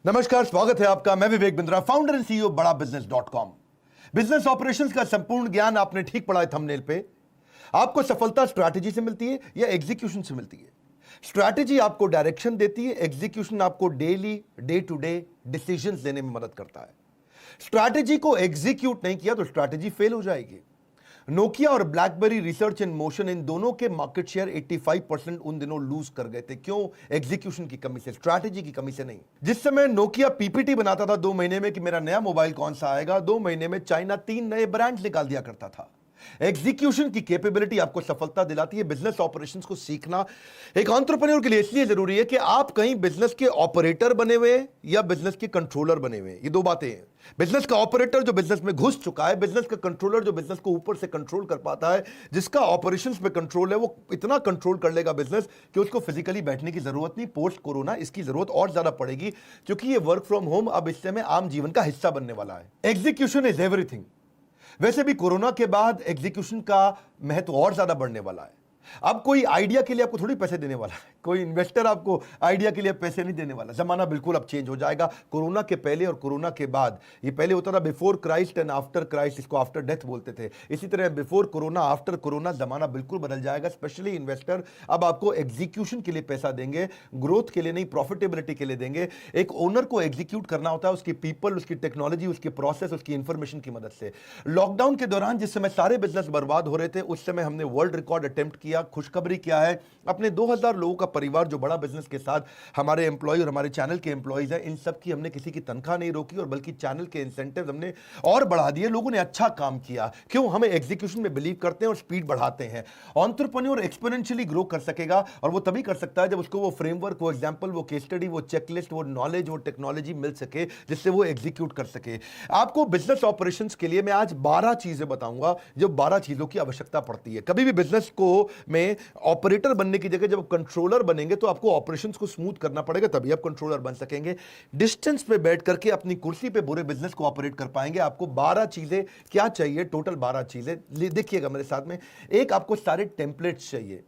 नमस्कार, स्वागत है आपका। मैं Vivek Bindra, founder and CEO बड़ा बिजनेस .com। बिजनेस ऑपरेशंस का संपूर्ण ज्ञान आपने ठीक पढ़ा है थंबनेल पे। आपको सफलता स्ट्रैटेजी से मिलती है या एग्जीक्यूशन से मिलती है? स्ट्रैटेजी आपको डायरेक्शन देती है, एग्जीक्यूशन आपको daily day to day decisions लेने में मदद करता है। स्ट्रैटेजी को एग्जीक्यूट नहीं किया तो स्ट्रैटेजी फेल हो जाएगी। नोकिया और blackberry research in motion in दोनों के मार्केट शेयर 85% उन दिनों लूज कर गए थे। क्यों? एग्जीक्यूशन की कमी से, स्ट्रैटेजी की कमी से नहीं। जिस समय नोकिया पीपीटी बनाता था 2 महीने में कि मेरा नया मोबाइल कौन सा आएगा, 2 महीने में चाइना 3 नए ब्रांड निकाल दिया करता था। एग्जीक्यूशन की कैपेबिलिटी आपको सफलता दिलाती है। बिजनेस ऑपरेशंस को सीखना एक एंटरप्रेन्योर के लिए इसलिए जरूरी है कि आप कहीं बिजनेस के ऑपरेटर बने हुए या बिजनेस के कंट्रोलर बने हुए। ये दो बातें हैं। बिजनेस का ऑपरेटर जो बिजनेस में घुस चुका है, बिजनेस का कंट्रोलर जो बिजनेस को ऊपर से कंट्रोल कर पाता है, जिसका ऑपरेशंस पे कंट्रोल है, वो इतना कंट्रोल कर लेगा बिजनेस कि उसको फिजिकली बैठने की जरूरत नहीं। पोस्ट कोरोना इसकी जरूरत और ज्यादा पड़ेगी, क्योंकि ये वर्क फ्रॉम होम अब इस समय आम जीवन का हिस्सा बनने वाला है। Execution is everything. वैसे भी कोरोना के बाद एग्जीक्यूशन का महत्व और ज्यादा बढ़ने वाला है। अब कोई आइडिया के लिए आपको थोड़ी पैसे देने वाला है, कोई इन्वेस्टर आपको आइडिया के लिए पैसे नहीं देने वाला। जमाना बिल्कुल अब चेंज हो जाएगा। कोरोना के पहले और कोरोना के बाद, ये पहले होता था before Christ and after Christ, इसको आफ्टर डेथ बोलते थे। इसी तरह बिफोर कोरोना आफ्टर कोरोना जमाना बिल्कुल बदल जाएगा। स्पेशली इन्वेस्टर अब आपको एग्जीक्यूशन के लिए पैसा देंगे, ग्रोथ के लिए नहीं, प्रॉफिटेबिलिटी के लिए देंगे। एक ओनर को एग्जीक्यूट करना होता है उसकी पीपल, उसकी टेक्नोलॉजी, उसकी प्रोसेस, उसकी इंफॉर्मेशन की मदद से। लॉकडाउन के दौरान जिस समय सारे बिजनेस बर्बाद हो रहे थे, उस समय हमने वर्ल्ड रिकॉर्ड अटेम्प्ट किया। खुशखबरी क्या है, अपने 2000 लोगों का परिवार जो बड़ा बिजनेस के साथ हमारे एम्प्लॉय और हमारे चैनल के एम्प्लॉयज हैं, इन सब की हमने किसी की तनख्वाह नहीं रोकी और बल्कि चैनल के इंसेंटिव हमने और बढ़ा दिए। लोगों ने अच्छा काम किया। क्यों? हमें एग्जीक्यूशन में बिलीव करते हैं और स्पीड बढ़ाते हैं। एंटरप्रेन्योर एक्सपोनेंशियली ग्रो कर सकेगा, और वो तभी कर सकता है जब उसको वो फ्रेमवर्क, वो एग्जांपल, वो केस स्टडी, वो चेकलिस्ट, वो नॉलेज, वो टेक्नोलॉजी मिल सके जिससे वो एग्जीक्यूट कर सके। आपको बिजनेस ऑपरेशंस के लिए मैं आज 12 चीजें बताऊंगा, जो 12 चीजों की आवश्यकता पड़ती है। कभी भी बिजनेस को में ऑपरेटर बनने की जगह जब कंट्रोलर बनेंगे तो आपको ऑपरेशंस को स्मूथ करना पड़ेगा, तभी आप कंट्रोलर बन सकेंगे। डिस्टेंस पे बैठ करके अपनी कुर्सी पे पूरे बिजनेस को ऑपरेट कर पाएंगे। आपको 12 चीजें क्या चाहिए? टोटल 12 चीजें देखिएगा मेरे साथ में। एक, आपको सारे टेम्पलेट्स चाहिए।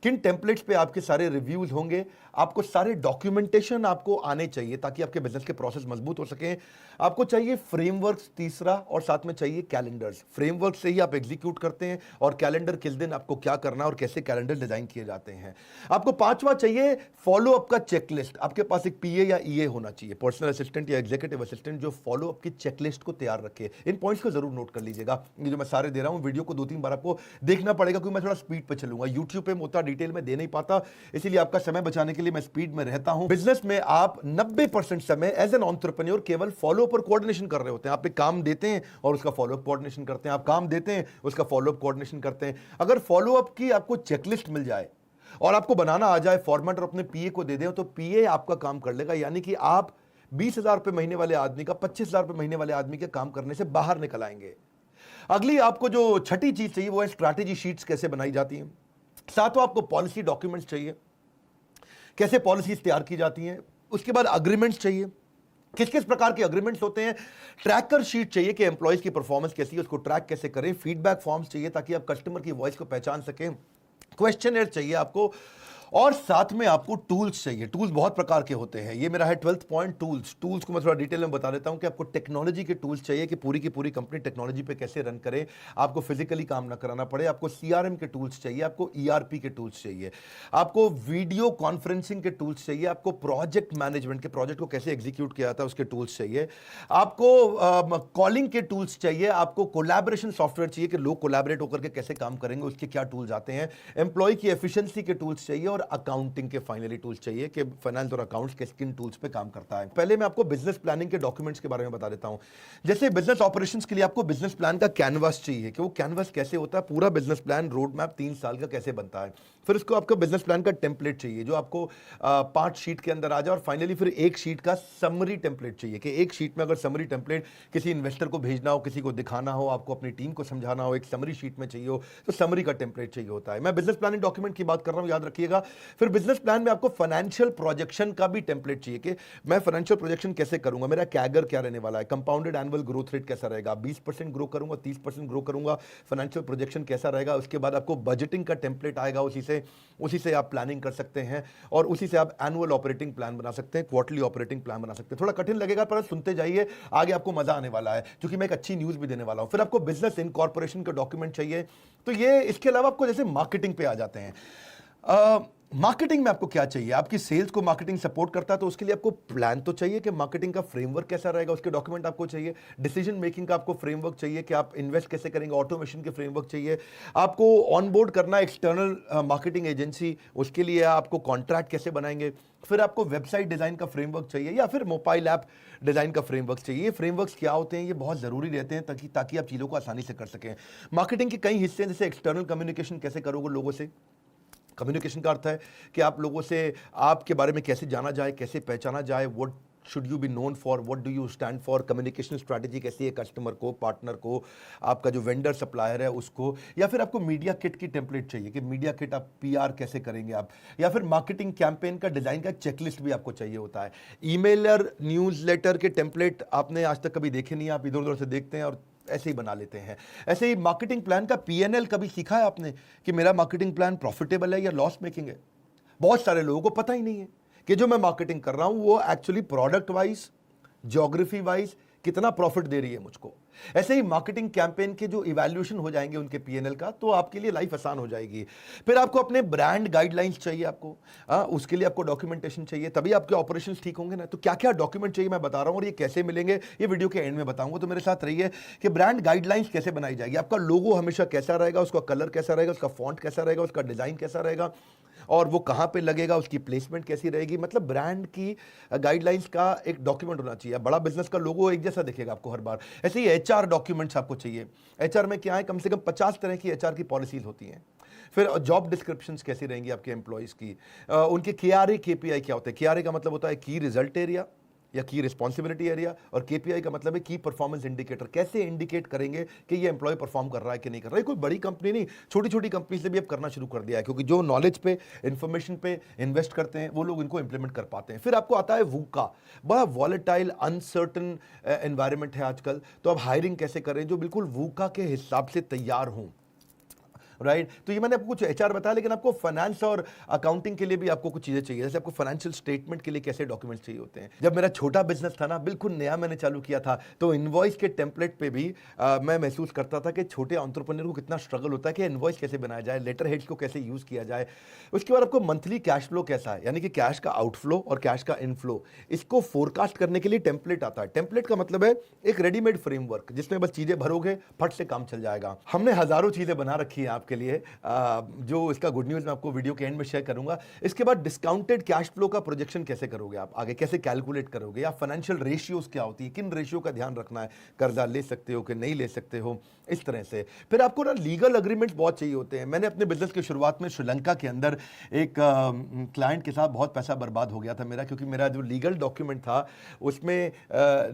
किन टेम्पलेट्स पे आपके सारे रिव्यूज होंगे? आपको सारे डॉक्यूमेंटेशन आपको आने चाहिए ताकि आपके बिजनेस के प्रोसेस मजबूत हो सके। आपको चाहिए फ्रेमवर्क्स, तीसरा, और साथ में चाहिए कैलेंडर्स। फ्रेमवर्क से ही आप एग्जीक्यूट करते हैं, और कैलेंडर किस दिन आपको क्या करना और कैसे कैलेंडर डिजाइन किए जाते हैं। आपको पांचवा चाहिए फॉलो अप का चेकलिस्ट। आपके पास एक पीए या ईए होना चाहिए, पर्सनल असिस्टेंट या एग्जीक्यूटिव असिस्टेंट, जो फॉलो अप की चेकलिस्ट को तैयार रखे। इन पॉइंट्स को जरूर नोट कर लीजिएगा। ये जो मैं सारे दे रहा हूं, वीडियो को 2-3 बार आपको देखना पड़ेगा, क्योंकि मैं थोड़ा स्पीड पे चलूंगा। यूट्यूब पे मोटा डिटेल में दे नहीं पाता, इसीलिए आपका समय बचाने के लिए मैं स्पीड में रहता हूं। बिजनेस में आप 90% समय एज एन एंटरप्रेन्योर केवल फॉलो अप और कोऑर्डिनेशन कर रहे होते हैं। आप एक काम देते हैं और उसका फॉलो अप कोऑर्डिनेशन करते हैं, आप काम देते हैं उसका फॉलो अप कोऑर्डिनेशन करते हैं। अगर फॉलो अप की आपको चेकलिस्ट मिल जाए और आपको बनाना आ जाए फॉर्मेट, और अपने पीए को दे दें, तो पीए आपका काम कर लेगा। यानी कि आप 20,000 रुपए महीने वाले आदमी का 25,000 रुपए महीने वाले आदमी के काम करने से बाहर निकल आएंगे। अगली आपको जो छठी चीज चाहिए वो है स्ट्रैटेजी शीट्स कैसे बनाई जाती हैं। सातवां, आपको पॉलिसी डॉक्यूमेंट्स चाहिए, कैसे पॉलिसीज तैयार की जाती हैं। उसके बाद अग्रीमेंट्स चाहिए, किस किस प्रकार के अग्रीमेंट्स होते हैं। ट्रैकर शीट चाहिए कि एम्प्लॉयज की परफॉर्मेंस कैसी है, उसको ट्रैक कैसे करें। फीडबैक फॉर्म्स चाहिए ताकि आप कस्टमर की वॉइस को पहचान सकें। क्वेश्चनर चाहिए आपको, और साथ में आपको टूल्स चाहिए। टूल्स बहुत प्रकार के होते हैं। ये मेरा है 12th पॉइंट, टूल्स। टूल्स को मैं थोड़ा डिटेल में बता देता हूं कि आपको टेक्नोलॉजी के टूल्स चाहिए कि पूरी की पूरी कंपनी टेक्नोलॉजी पे कैसे रन करे, आपको फिजिकली काम ना कराना पड़े। आपको सीआरएम के टूल्स चाहिए, आपको ईआरपी के टूल्स चाहिए, आपको वीडियो कॉन्फ्रेंसिंग के टूल्स चाहिए, आपको प्रोजेक्ट मैनेजमेंट के, प्रोजेक्ट को कैसे एग्जीक्यूट किया जाता है उसके टूल्स चाहिए, आपको कॉलिंग के टूल्स चाहिए, आपको कोलैबोरेशन सॉफ्टवेयर चाहिए कि लोग कोलैबोरेट होकर के कैसे काम करेंगे, उसके क्या टूल्स आते हैं, एम्प्लॉय की एफिशिएंसी के टूल्स चाहिए, और अकाउंटिंग के फाइनली टूल्स चाहिए कि फाइनेंस और अकाउंट्स के किन टूल्स पे काम करता है। पहले मैं आपको बिजनेस प्लानिंग के डॉक्यूमेंट्स के बारे में बता देता हूं। जैसे बिजनेस ऑपरेशंस के लिए आपको बिजनेस प्लान का कैनवास चाहिए कि वो कैनवास कैसे होता है, पूरा बिजनेस प्लान रोड मैप 3 साल का कैसे बनता है। फिर उसको आपको बिजनेस प्लान का टेम्पलेट चाहिए जो आपको 5 शीट के अंदर आ जाए, और फाइनली फिर एक शीट का समरी टेम्पलेट चाहिए कि एक शीट में अगर समरी टेम्पलेट किसी इन्वेस्टर को भेजना हो, किसी को दिखाना हो, आपको अपनी टीम को समझाना हो, एक समरी शीट में चाहिए हो, तो समरी का टेम्पलेट चाहिए होता है। मैं बिजनेस प्लानिंग डॉक्यूमेंट की बात कर रहा हूं, याद रखिएगा। फिर बिजनेस प्लान में आपको फाइनेंशियल प्रोजेक्शन का भी टेम्पलेट चाहिए कि मैं फाइनेंशियल प्रोजेक्शन कैसे करूंगा, मेरा कैगर क्या रहने वाला है, कंपाउंडेड एनुअल ग्रोथ रेट कैसा रहेगा, 20% ग्रो करूंगा, 30% ग्रो करूंगा, फाइनेंशियल प्रोजेक्शन कैसा रहेगा। उसके बाद आपको बजटिंग का टेम्पलेट आएगा, उसी से आप प्लानिंग कर सकते हैं और उसी से आप एनुअल ऑपरेटिंग प्लान बना सकते हैं, क्वार्टरली ऑपरेटिंग प्लान बना सकते हैं। थोड़ा कठिन लगेगा पर सुनते जाइए, आगे आपको मजा आने वाला है क्योंकि मैं एक अच्छी न्यूज भी देने वाला हूं। फिर आपको बिजनेस इनकॉर्पोरेशन का डॉक्यूमेंट चाहिए। तो ये इसके अलावा आपको जैसे मार्केटिंग पे आ जाते हैं। मार्केटिंग में आपको क्या चाहिए, आपकी सेल्स को मार्केटिंग सपोर्ट करता है तो उसके लिए आपको प्लान तो चाहिए कि मार्केटिंग का फ्रेमवर्क कैसा रहेगा, उसके डॉक्यूमेंट आपको चाहिए। डिसीजन मेकिंग का आपको फ्रेमवर्क चाहिए कि आप इन्वेस्ट कैसे करेंगे, ऑटोमेशन के फ्रेमवर्क चाहिए। आपको ऑनबोर्ड करना एक्सटर्नल मार्केटिंग एजेंसी, उसके लिए आपको कॉन्ट्रैक्ट कैसे बनाएंगे। फिर आपको वेबसाइट डिजाइन का फ्रेमवर्क चाहिए या फिर मोबाइल ऐप डिजाइन का फ्रेमवर्क चाहिए। ये फ्रेमवर्क्स क्या होते हैं, ये बहुत जरूरी रहते हैं ताकि आप चीजों को आसानी से कर सकें। मार्केटिंग के कई हिस्से जैसे एक्सटर्नल कम्युनिकेशन कैसे करोगे लोगों से। कम्युनिकेशन का अर्थ है कि आप लोगों से आपके बारे में कैसे जाना जाए, कैसे पहचाना जाए, what should you be known for, what do you stand for. Communication strategy कैसी है कस्टमर को, पार्टनर को, आपका जो वेंडर सप्लायर है उसको। या फिर आपको मीडिया किट की टेम्पलेट चाहिए कि मीडिया किट आप पीआर कैसे करेंगे आप। या फिर मार्केटिंग कैंपेन का डिजाइन का चेकलिस्ट भी आपको चाहिए होता है। ईमेलर न्यूज़लेटर के टेम्पलेट आपने आज तक कभी देखे नहीं, आप इधर उधर से देखते हैं और ऐसे ही बना लेते हैं। ऐसे ही मार्केटिंग प्लान का पीएनएल कभी सीखा है आपने कि मेरा मार्केटिंग प्लान प्रॉफिटेबल है या लॉस मेकिंग है। बहुत सारे लोगों को पता ही नहीं है कि जो मैं मार्केटिंग कर रहा हूं वो actually product wise, geography wise कितना प्रॉफिट दे रही है मुझको। ऐसे ही मार्केटिंग कैंपेन के जो इवैल्यूएशन हो जाएंगे उनके पीएनएल का, तो आपके लिए लाइफ आसान हो जाएगी। फिर आपको अपने ब्रांड गाइडलाइंस चाहिए आपको, उसके लिए आपको डॉक्यूमेंटेशन चाहिए, तभी आपके ऑपरेशंस ठीक होंगे ना। तो क्या क्या डॉक्यूमेंट चाहिए मैं बता रहा हूं और ये कैसे मिलेंगे ये वीडियो के एंड में बताऊंगा। तो मेरे साथ रहिए कि ब्रांड गाइडलाइंस कैसे बनाई जाएगी, आपका लोगो हमेशा कैसा रहेगा, उसका कलर कैसा रहेगा, उसका फॉन्ट कैसा रहेगा, उसका डिजाइन कैसा रहेगा और वो कहां पे लगेगा, उसकी प्लेसमेंट कैसी रहेगी। मतलब ब्रांड की गाइडलाइंस का एक डॉक्यूमेंट होना चाहिए। बड़ा बिजनेस का लोगो एक जैसा दिखेगा आपको हर बार। ऐसे ही एचआर डॉक्यूमेंट्स आपको चाहिए। एचआर में क्या है, कम से कम 50 तरह की एचआर की पॉलिसीज होती हैं। फिर जॉब डिस्क्रिप्शंस कैसी रहेंगी आपके एम्प्लॉयज की, उनके केआरए केपीआई क्या होते हैं। केआरए का मतलब होता है की रिजल्ट एरिया या की रिस्पॉन्सिबिलिटी एरिया, और केपीआई का मतलब है की परफॉर्मेंस इंडिकेटर। कैसे इंडिकेट करेंगे कि ये एम्प्लॉय परफॉर्म कर रहा है कि नहीं कर रहा है। कोई बड़ी कंपनी नहीं, छोटी छोटी कंपनी से भी अब करना शुरू कर दिया है क्योंकि जो नॉलेज पे, इंफॉर्मेशन पे इन्वेस्ट करते हैं वो लोग इनको इंप्लीमेंट कर पाते हैं। फिर आपको आता है वूका, बड़ा वॉलेटाइल अनसर्टन एनवायरमेंट है आजकल, तो अब हायरिंग कैसे करें जो बिल्कुल वूका के हिसाब से तैयार हों। राइट तो ये मैंने आपको कुछ एचआर बताया, लेकिन आपको फाइनेंस और अकाउंटिंग के लिए भी आपको कुछ चीजें चाहिए। जैसे आपको फाइनेंशियल स्टेटमेंट के लिए कैसे डॉक्यूमेंट्स चाहिए होते हैं। जब मेरा छोटा बिजनेस था ना, बिल्कुल नया मैंने चालू किया था, तो इनवॉइस के टेम्पलेट पे भी मैं महसूस करता था कि छोटे एंटरप्रेन्योर को कितना स्ट्रगल होता है कि इनवॉइस कैसे बनाया जाए, लेटर हेड्स को कैसे यूज किया जाए। उसके बाद आपको मंथली कैश फ्लो कैसा है, यानी कि कैश का आउटफ्लो और कैश का इनफ्लो, इसको फोरकास्ट करने के लिए टेम्पलेट आता है। टेम्पलेट का मतलब है एक रेडीमेड फ्रेमवर्क जिसमें बस चीजें भरोगे फट से काम चल जाएगा। हमने हजारों चीजें बना रखी है आपके लिए, जो इसका गुड न्यूज़ मैं आपको वीडियो के एंड में शेयर करूंगा। इसके बाद डिस्काउंटेड कैश फ्लो का प्रोजेक्शन कैसे करोगे आप, आगे कैसे कैलकुलेट करोगे, या फाइनेंशियल रेशियोज क्या होती है, किन रेशियो का ध्यान रखना है, कर्जा ले सकते हो कि नहीं ले सकते हो, इस तरह से। फिर आपको ना लीगल अग्रीमेंट्स बहुत चाहिए होते हैं। मैंने अपने बिजनेस की शुरुआत में श्रीलंका के अंदर एक क्लाइंट के साथ बहुत पैसा बर्बाद हो गया था मेरा, क्योंकि मेरा जो लीगल डॉक्यूमेंट था उसमें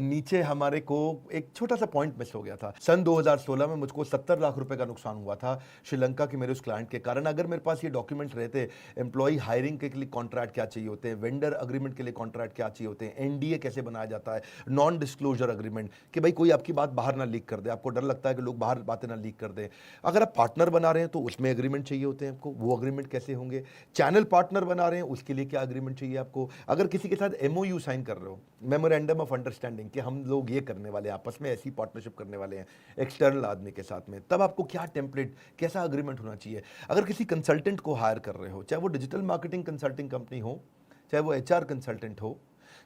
नीचे हमारे को एक छोटा सा पॉइंट मिस हो गया था। सन 2016 में मुझको 70 लाख रुपए का नुकसान हुआ था श्रीलंका के मेरे उस क्लाइंट के कारण। अगर मेरे पास ये डॉक्यूमेंट रहते, एम्प्लॉय हायरिंग के लिए कॉन्ट्रैक्ट क्या चाहिए होते हैं, वेंडर अग्रीमेंट के लिए कॉन्ट्रैक्ट क्या चाहिए होते हैं, एनडीए कैसे बनाया जाता है, नॉन डिस्क्लोजर अग्रीमेंट कि भाई कोई आपकी बात बाहर ना लीक कर दे, आपको डर लगता है कि लोग बाहर बातें ना लीक कर दें। अगर आप पार्टनर बना रहे हैं तो उसमें एग्रीमेंट चाहिए होते हैं आपको, वो एग्रीमेंट कैसे होंगे। चैनल पार्टनर बना रहे हैं उसके लिए क्या एग्रीमेंट चाहिए आपको। अगर किसी के साथ एमओयू साइन कर रहे हो, मेमोरेंडम ऑफ अंडरस्टैंडिंग, कि हम लोग ये करने वाले हैं, आपस में ऐसी पार्टनरशिप करने वाले हैं एक्सटर्नल आदमी के साथ में, तब आपको क्या टेम्पलेट, कैसा एग्रीमेंट होना चाहिए। अगर किसी कंसल्टेंट को हायर कर रहे हो, चाहे वो डिजिटल मार्केटिंग कंसल्टिंग कंपनी हो, चाहे वो एचआर कंसल्टेंट हो,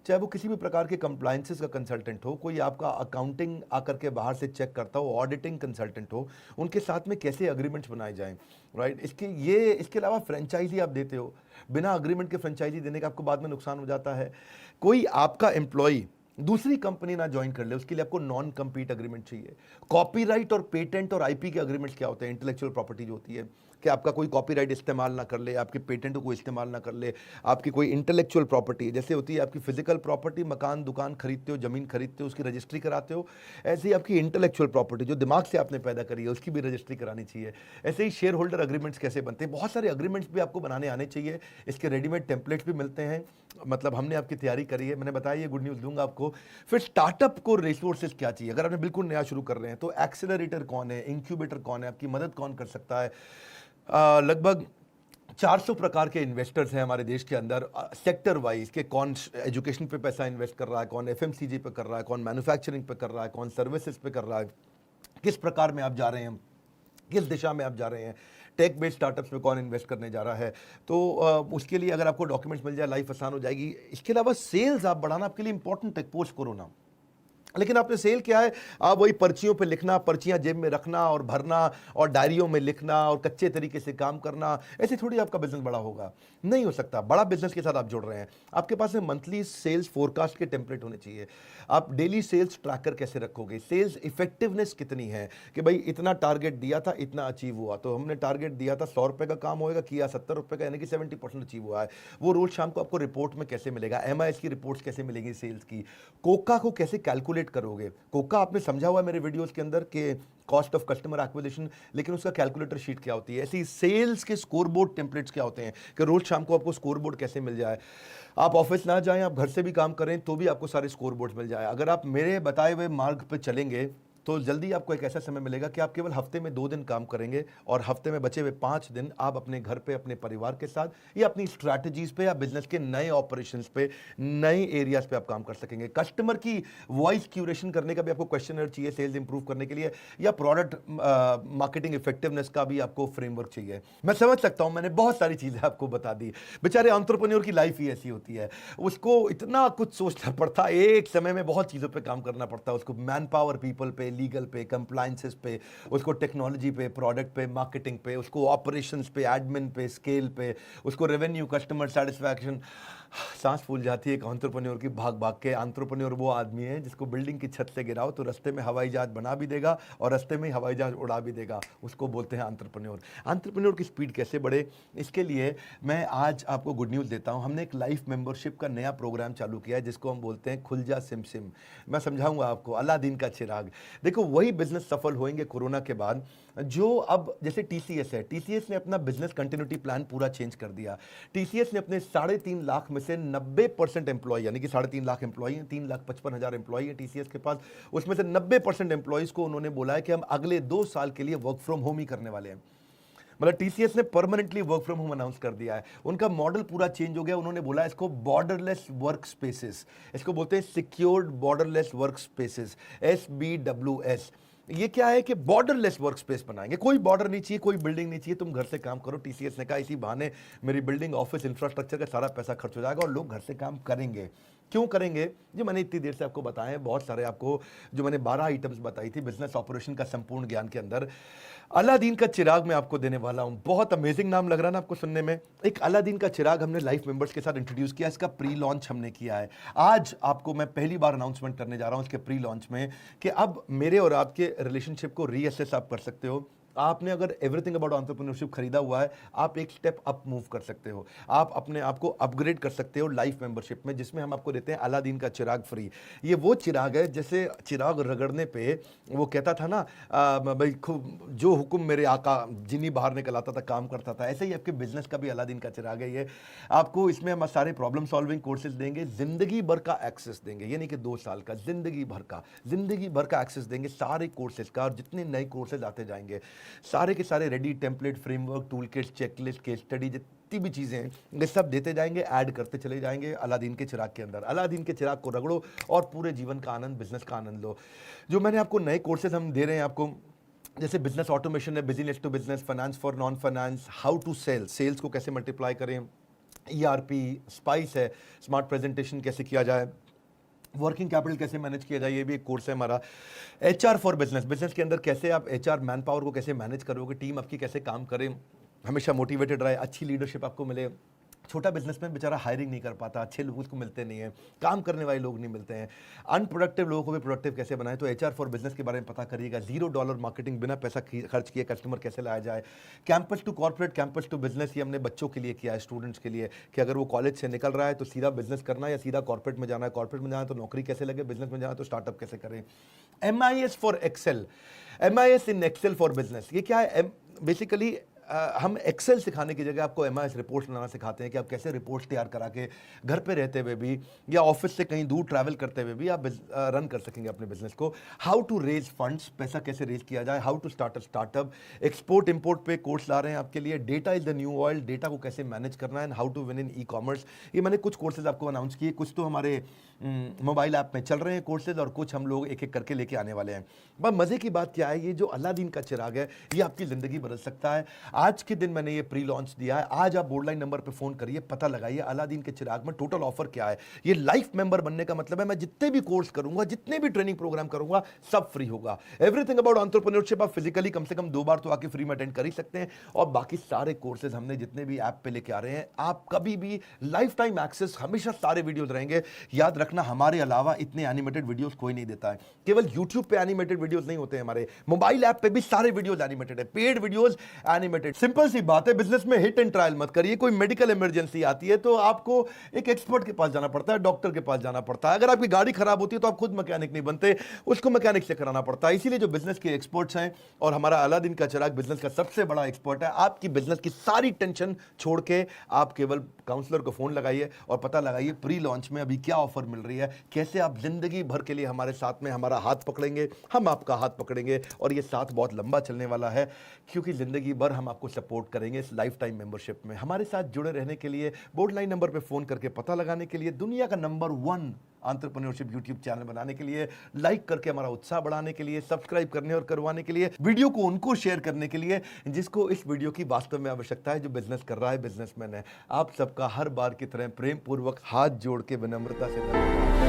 चाहे वो किसी भी प्रकार के कंप्लायंसेस का कंसल्टेंट हो, कोई आपका अकाउंटिंग आकर के बाहर से चेक करता हो, ऑडिटिंग कंसल्टेंट हो, उनके साथ में कैसे एग्रीमेंट्स बनाए जाएं। राइट इसके अलावा फ्रेंचाइजी आप देते हो, बिना एग्रीमेंट के फ्रेंचाइजी देने का आपको बाद में नुकसान हो जाता है। कोई आपका एम्प्लॉय दूसरी कंपनी ना ज्वाइन कर ले, उसके लिए आपको नॉन कंपीट एग्रीमेंट चाहिए। कॉपीराइट और पेटेंट और आईपी के एग्रीमेंट्स क्या होते हैं, इंटेलेक्चुअल प्रॉपर्टी जो होती है, कि आपका कोई कॉपीराइट इस्तेमाल ना कर ले, आपके पेटेंट को इस्तेमाल ना कर ले, आपकी कोई इंटेलेक्चुअल प्रॉपर्टी जैसे होती है आपकी फिजिकल प्रॉपर्टी, मकान दुकान खरीदते हो, ज़मीन खरीदते हो, उसकी रजिस्ट्री कराते हो, ऐसे ही आपकी इंटेलेक्चुअल प्रॉपर्टी जो दिमाग से आपने पैदा करी है उसकी भी रजिस्ट्री करानी चाहिए। ऐसे ही शेयर होल्डर अग्रीमेंट्स कैसे बनते हैं, बहुत सारे अग्रीमेंट्स भी आपको बनाने आने चाहिए। इसके रेडीमेड टेम्पलेट्स भी मिलते हैं, मतलब हमने आपकी तैयारी करी है, मैंने बताया ये गुड न्यूज़ दूंगा आपको। फिर स्टार्टअप को रिसोर्सेज क्या चाहिए, अगर आपने बिल्कुल नया शुरू कर रहे हैं तो एक्सेलरेटर कौन है, इंक्यूबेटर कौन है, आपकी मदद कौन कर सकता है। लगभग 400 प्रकार के इन्वेस्टर्स हैं हमारे देश के अंदर, सेक्टर वाइज के कौन एजुकेशन पे पैसा इन्वेस्ट कर रहा है, कौन एफएमसीजी पे कर रहा है, कौन मैन्युफैक्चरिंग पे कर रहा है, कौन सर्विसेज पे कर रहा है, किस प्रकार में आप जा रहे हैं, किस दिशा में आप जा रहे हैं, टेक बेस्ड स्टार्टअप्स में कौन इन्वेस्ट करने जा रहा है। तो उसके लिए अगर आपको डॉक्यूमेंट्स मिल जाए लाइफ आसान हो जाएगी। इसके अलावा सेल्स आप बढ़ाना आपके लिए इंपॉर्टेंट है पोस्ट कोरोना। लेकिन आपने सेल क्या है, आप वही पर्चियों पे लिखना, पर्चियां जेब में रखना और भरना और डायरियों में लिखना और कच्चे तरीके से काम करना, ऐसे थोड़ी आपका बिजनेस बड़ा होगा, नहीं हो सकता। बड़ा बिजनेस के साथ आप जुड़ रहे हैं, आपके पास में मंथली सेल्स फोरकास्ट के टेम्पलेट होने चाहिए। आप डेली सेल्स ट्रैकर कैसे रखोगे, सेल्स इफेक्टिवनेस कितनी है कि भाई इतना टारगेट दिया था, इतना अचीव हुआ। तो हमने टारगेट दिया था 100 रुपये का काम होएगा, किया 70 रुपये का, यानी कि 70% अचीव हुआ है। वो रोज शाम को आपको रिपोर्ट में कैसे मिलेगा, MIS की रिपोर्ट्स कैसे मिलेगी सेल्स की, कोका को कैसे कैलकुलेट करोगे। कोका आपने समझा हुआ है मेरे वीडियोस के अंदर कि कॉस्ट ऑफ कस्टमर एक्विजिशन, लेकिन उसका कैलकुलेटर शीट क्या होती है। ऐसी सेल्स के स्कोरबोर्ड टेम्पलेट्स क्या होते हैं कि रोज शाम को आपको स्कोरबोर्ड कैसे मिल जाए। आप ऑफिस ना जाएं, आप घर से भी काम करें तो भी आपको सारे स्कोरबोर्ड्स मिल जाए। अगर आप मेरे बताए हुए मार्ग पे चलेंगे तो जल्दी आपको एक ऐसा समय मिलेगा कि आप केवल हफ्ते में 2 दिन काम करेंगे और हफ्ते में बचे हुए 5 दिन आप अपने घर पे, अपने परिवार के साथ या अपनी स्ट्रैटेजीज पे या बिजनेस के नए ऑपरेशंस पे, नए एरियाज पे आप काम कर सकेंगे। कस्टमर की वॉइस क्यूरेशन करने का भी आपको क्वेश्चनर चाहिए सेल्स इंप्रूव करने के लिए, या प्रोडक्ट मार्केटिंग इफेक्टिवनेस का भी आपको फ्रेमवर्क चाहिए। मैं समझ सकता हूं, मैंने बहुत सारी चीजें आपको बता दी। बेचारे एंटरप्रेन्योर की लाइफ ही ऐसी होती है, उसको इतना कुछ सोचना पड़ता है, एक समय में बहुत चीजों पर काम करना पड़ता है। उसको मैन पावर पीपल पे, लीगल पे, कंप्लायंसेस पे, उसको टेक्नोलॉजी पे, प्रोडक्ट पे, मार्केटिंग पे, उसको ऑपरेशंस पे, एडमिन पे, स्केल पे, उसको रेवेन्यू, कस्टमर सेटिस्फैक्शन। सांस फूल जाती है एक एंटरप्रेन्योर की भाग भाग के। एंटरप्रेन्योर वो आदमी है जिसको बिल्डिंग की छत से गिराओ तो रास्ते में हवाई जहाज बना भी देगा और रास्ते में हवाई जहाज उड़ा भी देगा, उसको बोलते हैं एंटरप्रेन्योर। एंटरप्रेन्योर की स्पीड कैसे बढ़े, इसके लिए मैं आज आपको गुड न्यूज़ देता हूं। हमने एक लाइफ मेंबरशिप का नया प्रोग्राम चालू किया है जिसको हम बोलते हैं खुल जा सिम सिम। मैं समझाऊंगा आपको, अलादीन का चिराग। देखो वही बिजनेस सफल होंगे कोरोना के बाद जो अब, जैसे TCS है, TCS ने अपना बिजनेस कंटिन्यूटी प्लान पूरा चेंज कर दिया। TCS ने अपने 3.5 लाख में से 90% एम्प्लॉय, यानी कि 3.5 लाख एम्प्लॉय हैं, 3,55,000 एम्प्लॉय हैं TCS के पास, उसमें से 90% एम्प्लॉयज को उन्होंने बोला है कि हम अगले 2 साल के लिए वर्क फ्रॉम होम ही करने वाले हैं। मतलब TCS ने permanently work from home announce कर दिया है। उनका मॉडल पूरा चेंज हो गया। उन्होंने बोला इसको बॉर्डरलेस वर्क स्पेसेस, इसको बोलते हैं secured borderless work spaces, SBWS। ये क्या है कि बॉर्डरलेस वर्क स्पेस बनाएंगे, कोई बॉर्डर नहीं चाहिए, कोई बिल्डिंग नहीं चाहिए, तुम घर से काम करो। TCS ने कहा इसी बहाने मेरी बिल्डिंग, ऑफिस, इंफ्रास्ट्रक्चर का सारा पैसा खर्च हो जाएगा और लोग घर से काम करेंगे। क्यों करेंगे, जो मैंने इतनी देर से आपको बताए हैं, बहुत सारे आपको, जो मैंने 12 आइटम्स बताई थी बिजनेस ऑपरेशन का संपूर्ण ज्ञान के अंदर, अलादीन का चिराग मैं आपको देने वाला हूं। बहुत अमेजिंग नाम लग रहा है ना आपको सुनने में। एक अलादीन का चिराग हमने लाइफ मेंबर्स के साथ इंट्रोड्यूस किया, इसका प्री लॉन्च हमने किया है। आज आपको मैं पहली बार अनाउंसमेंट करने जा रहा हूं इसके प्री लॉन्च में कि अब मेरे और आपके रिलेशनशिप को रीअसेस आप कर सकते हो। आपने अगर एवरीथिंग अबाउट एंटरप्रेन्योरशिप खरीदा हुआ है, आप एक स्टेप अप मूव कर सकते हो, आप अपने आप को अपग्रेड कर सकते हो लाइफ मेंबरशिप में, जिसमें हम आपको देते हैं अलादीन का चिराग फ्री। ये वो चिराग है जैसे चिराग रगड़ने पे वो कहता था ना, भाई जो हुक्म मेरे आका, जिन्नी बाहर निकल आता था, काम करता था। ऐसे ही आपके बिजनेस का भी अलादीन का चिराग है ये। आपको इसमें हम सारे प्रॉब्लम सॉल्विंग कोर्सेज देंगे, जिंदगी भर का एक्सेस देंगे, यानी कि 2 साल का, जिंदगी भर का एक्सेस देंगे सारे कोर्सेज का। और जितने नए कोर्सेज आते जाएंगे सारे के सारे ready template, framework, tool kit, checklist, case study, जितनी भी चीज़ें हैं ये सब देते जाएंगे, ऐड करते चले जाएंगे अलादीन के चिराग के अंदर। अलादीन के चिराग को रगड़ो और पूरे जीवन का आनंद, बिजनेस का आनंद लो। जो मैंने आपको नए कोर्सेज हम दे रहे हैं आपको, जैसे बिजनेस ऑटोमेशन है, business to business, finance for non finance, how to sell, sales को कैसे मल्टीप्लाई करें, ERP, स्पाइस है, स्मार्ट प्रेजेंटेशन कैसे किया जाए, वर्किंग कैपिटल कैसे मैनेज किया जाए, ये भी एक कोर्स है हमारा। HR फॉर बिजनेस, बिजनेस के अंदर कैसे आप HR मैन पावर को कैसे मैनेज करोगे, टीम आपकी कैसे काम करे, हमेशा मोटिवेटेड रहे, अच्छी लीडरशिप आपको मिले, छोटा बिजनेसमैन बेचारा हायरिंग नहीं कर पाता, अच्छे लोग उसको मिलते नहीं हैं, काम करने वाले लोग नहीं मिलते हैं। अनप्रोडक्टिव लोगों को भी प्रोडक्टिव कैसे बनाएं, तो HR फॉर बिजनेस के बारे में पता करिएगा। $0 मार्केटिंग, बिना पैसा खर्च किए कस्टमर कैसे लाया जाए। Campus to corporate, campus to business, ये हमने बच्चों के लिए किया है, स्टूडेंट्स के लिए, कि अगर वो कॉलेज से निकल रहा है तो सीधा बिजनेस करना है या सीधा कॉर्पोरेट में जाना है, कॉर्पोरेट में जाना है तो नौकरी कैसे लगे, बिजनेस में जाना है तो स्टार्टअप कैसे करें। MIS for Excel, MIS in Excel for business, ये क्या है? बेसिकली हम एक्सेल सिखाने की जगह आपको MIS रिपोर्ट्स बनाना सिखाते हैं कि आप कैसे रिपोर्ट्स तैयार करा के घर पे रहते हुए भी या ऑफिस से कहीं दूर ट्रैवल करते हुए भी आप रन कर सकेंगे अपने बिजनेस को। हाउ टू रेज फंड्स, पैसा कैसे रेज किया जाए, how to start a startup, export import पे कोर्स ला रहे हैं आपके लिए। Data is the new oil, data को कैसे मैनेज करना है, and how to win in e-commerce. ये मैंने कुछ कोर्सेज आपको अनाउंस किए, कुछ तो हमारे मोबाइल ऐप में चल रहे हैं कोर्सेज, और कुछ हम लोग एक एक करके लेके आने वाले हैं। बस मजे की बात क्या है, ये जो अलादीन का चिराग है ये आपकी जिंदगी बदल सकता है। आज के दिन मैंने ये प्री लॉन्च दिया है, आज आप बोर्डलाइन नंबर पे फोन करिए, पता लगाइए अलादीन के चिराग में टोटल ऑफर क्या है। ये लाइफ मेंबर बनने का मतलब है मैं जितने भी कोर्स करूंगा, जितने भी ट्रेनिंग प्रोग्राम करूंगा, सब फ्री होगा। एवरीथिंग अबाउट एंटरप्रेन्योरशिप आप फिजिकली कम से कम 2 बार तो आके फ्री में अटेंड कर ही सकते हैं, और बाकी सारे कोर्सेज हमने जितने भी ऐप पे लेके आ रहे हैं, आप कभी भी लाइफ टाइम एक्सेस, हमेशा सारे वीडियोज रहेंगे। याद रखना, हमारे अलावा इतने एनिमेटेड वीडियोस कोई नहीं देता है। केवल YouTube पे एनिमेटेड वीडियोस नहीं होते हैं, हमारे मोबाइल ऐप पे भी सारे वीडियोस एनिमेटेड है, पेड वीडियोस एनिमेटेड। सिंपल सी बात है, बिजनेस में हिट एंड ट्रायल मत करिए। कोई मेडिकल इमरजेंसी आती है तो आपको एक एक्सपर्ट के पास जाना पड़ता है, डॉक्टर के पास जाना पड़ता है। अगर आपकी गाड़ी खराब होती है तो आप खुद मैकेनिक नहीं बनते, उसको मैकेनिक से कराना पड़ता है। इसीलिए जो बिजनेस के एक्सपर्ट्स हैं, और हमारा अलादीन का चिराग बिजनेस का सबसे बड़ा एक्सपर्ट है, आपकी बिजनेस की सारी टेंशन छोड़ के आप केवल काउंसलर को फोन लगाइए और पता लगाइए प्री लॉन्च में अभी क्या ऑफर मिल रही है, कैसे आप जिंदगी भर के लिए हमारे साथ में हमारा हाथ पकड़ेंगे, हम आपका हाथ पकड़ेंगे, और ये साथ बहुत लंबा चलने वाला है, क्योंकि जिंदगी भर हम आपको सपोर्ट करेंगे इस लाइफ टाइम मेंबरशिप में। हमारे साथ जुड़े रहने के लिए, बोर्ड लाइन नंबर पे फोन करके पता लगाने के लिए, दुनिया का नंबर 1 एंटरप्रेन्योरशिप यूट्यूब चैनल बनाने के लिए, लाइक करके हमारा उत्साह बढ़ाने के लिए, सब्सक्राइब करने और करवाने के लिए, वीडियो को उनको शेयर करने के लिए जिसको इस वीडियो की वास्तव में आवश्यकता है, जो बिजनेस कर रहा है, बिजनेसमैन है। आप सबका हर बार की तरह प्रेम पूर्वक हाथ जोड़ के विनम्रता से धन्यवाद।